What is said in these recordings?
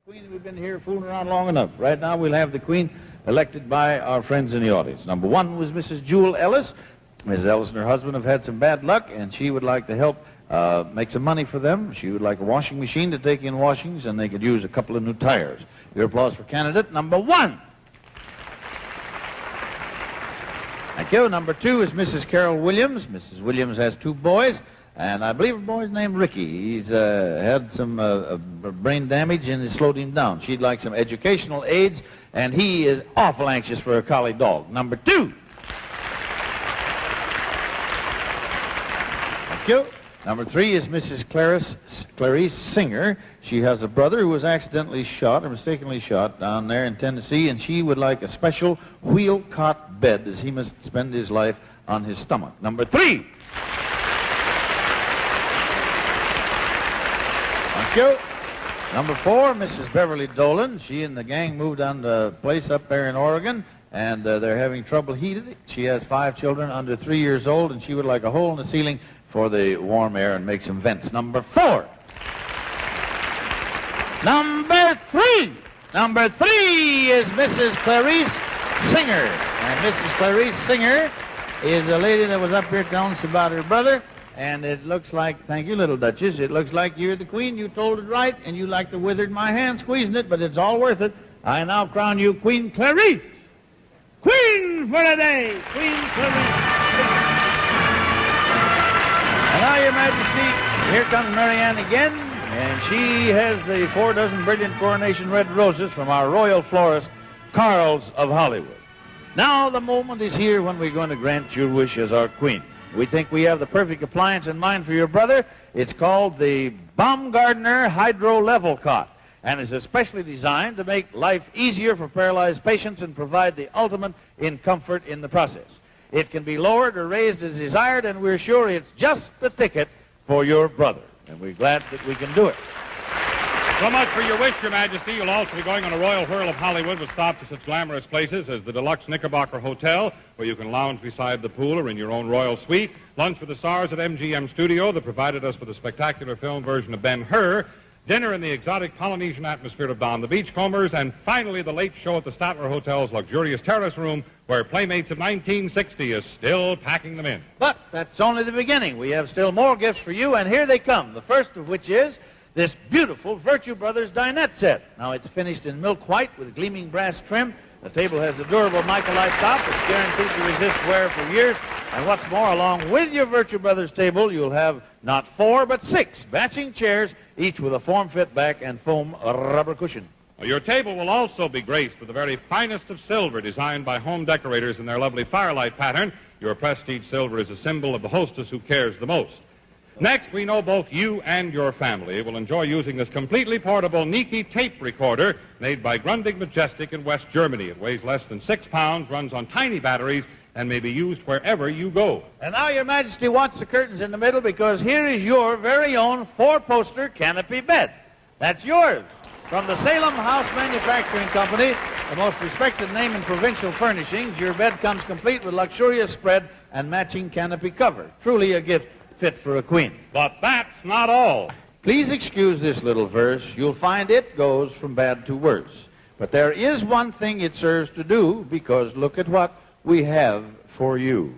Queen, we've been here fooling around long enough. Right now, we'll have the Queen elected by our friends in the audience. Number one was Mrs. Jewel Ellis. Mrs. Ellis and her husband have had some bad luck, and she would like to help make some money for them. She would like a washing machine to take in washings, and they could use a couple of new tires. Your applause for candidate number one. Thank you. Number two is Mrs. Carol Williams. Mrs. Williams has two boys, and I believe the boy's named Ricky. He's had some brain damage and has slowed him down. She'd like some educational aids, and he is awful anxious for a collie dog. Number two. Thank you. Number three is Mrs. Clarice Singer. She has a brother who was accidentally shot or mistakenly shot down there in Tennessee, and she would like a special wheel cot bed as he must spend his life on his stomach. Number three. Thank you. Number four, Mrs. Beverly Dolan. She and the gang moved on to a place up there in Oregon, and they're having trouble heated. She has 5 children under 3 years old, and she would like a hole in the ceiling for the warm air and make some vents. Number four. Number three. Number three is Mrs. Clarice Singer. And Mrs. Clarice Singer is a lady that was up here telling us about her brother. And it looks like, thank you, little Duchess, it looks like you're the Queen. You told it right, and you like the withered my hand squeezing it, but it's all worth it. I now crown you Queen Clarice. Queen for the day. Queen Clarice. And now, Your Majesty, here comes Marianne again, and she has the 4 dozen brilliant coronation red roses from our royal florist, Carls of Hollywood. Now the moment is here when we're going to grant your wish as our Queen. We think we have the perfect appliance in mind for your brother. It's called the Baumgardner Hydro Level Cot, and is especially designed to make life easier for paralyzed patients and provide the ultimate in comfort in the process. It can be lowered or raised as desired, and we're sure it's just the ticket for your brother. And we're glad that we can do it. So much for your wish, Your Majesty. You'll also be going on a royal whirl of Hollywood with stops to such glamorous places as the deluxe Knickerbocker Hotel, where you can lounge beside the pool or in your own royal suite, lunch with the stars at MGM Studio that provided us with a spectacular film version of Ben-Hur, dinner in the exotic Polynesian atmosphere of Don the Beachcombers, and finally the late show at the Statler Hotel's luxurious terrace room, where Playmates of 1960 is still packing them in. But that's only the beginning. We have still more gifts for you, and here they come. The first of which is this beautiful Virtue Brothers dinette set. Now, it's finished in milk white with gleaming brass trim. The table has a durable Michelite top that's guaranteed to resist wear for years. And what's more, along with your Virtue Brothers table, you'll have not 4, but 6 matching chairs, each with a form-fit back and foam rubber cushion. Your table will also be graced with the very finest of silver designed by home decorators in their lovely firelight pattern. Your prestige silver is a symbol of the hostess who cares the most. Next, we know both you and your family will enjoy using this completely portable Niki tape recorder made by Grundig Majestic in West Germany. It weighs less than 6 pounds, runs on tiny batteries, and may be used wherever you go. And now, Your Majesty, watch the curtains in the middle, because here is your very own 4-poster canopy bed. That's yours. From the Salem House Manufacturing Company, the most respected name in provincial furnishings, your bed comes complete with luxurious spread and matching canopy cover. Truly a gift fit for a queen. But that's not all. Please excuse this little verse. You'll find it goes from bad to worse. But there is one thing it serves to do, because look at what we have for you.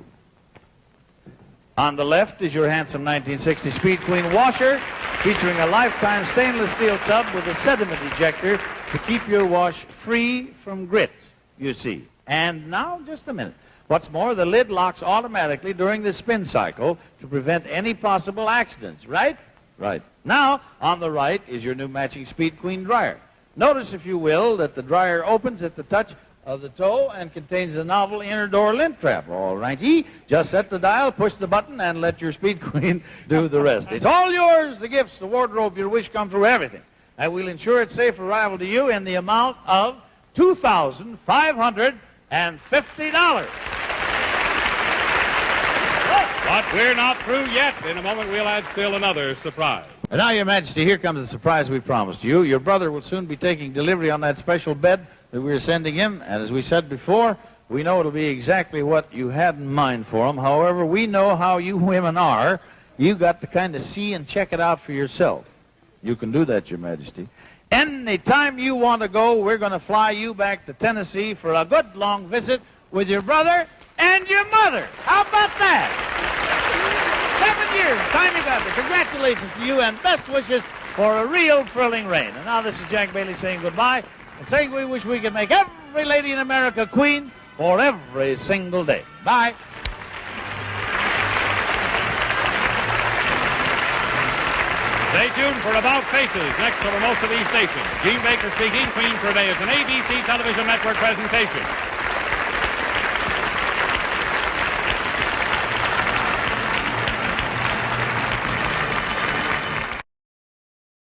On the left is your handsome 1960 Speed Queen washer, featuring a lifetime stainless steel tub with a sediment ejector to keep your wash free from grit, you see. And now, just a minute. What's more, the lid locks automatically during the spin cycle to prevent any possible accidents, right? Right. Now, on the right is your new matching Speed Queen dryer. Notice, if you will, that the dryer opens at the touch of the toe and contains a novel inner door lint trap. All righty. Just set the dial, push the button, and let your Speed Queen do the rest. It's all yours, the gifts, the wardrobe, your wish come true, everything. And we'll ensure its safe arrival to you in the amount of $2,550. But we're not through yet. In a moment, we'll add still another surprise. And now, Your Majesty, here comes the surprise we promised you. Your brother will soon be taking delivery on that special bed that we're sending him. And as we said before, we know it'll be exactly what you had in mind for him. However, we know how you women are. You got to kind of see and check it out for yourself. You can do that, Your Majesty. Any time you want to go, we're going to fly you back to Tennessee for a good long visit with your brother and your mother. How about that? 7 years, time you got there. Congratulations to you and best wishes for a real thrilling reign. And now this is Jack Bailey saying goodbye and saying we wish we could make every lady in America queen for every single day. Bye. Stay tuned for About Faces, next over most of these stations. Gene Baker speaking. Queen for a Day is an ABC Television Network presentation.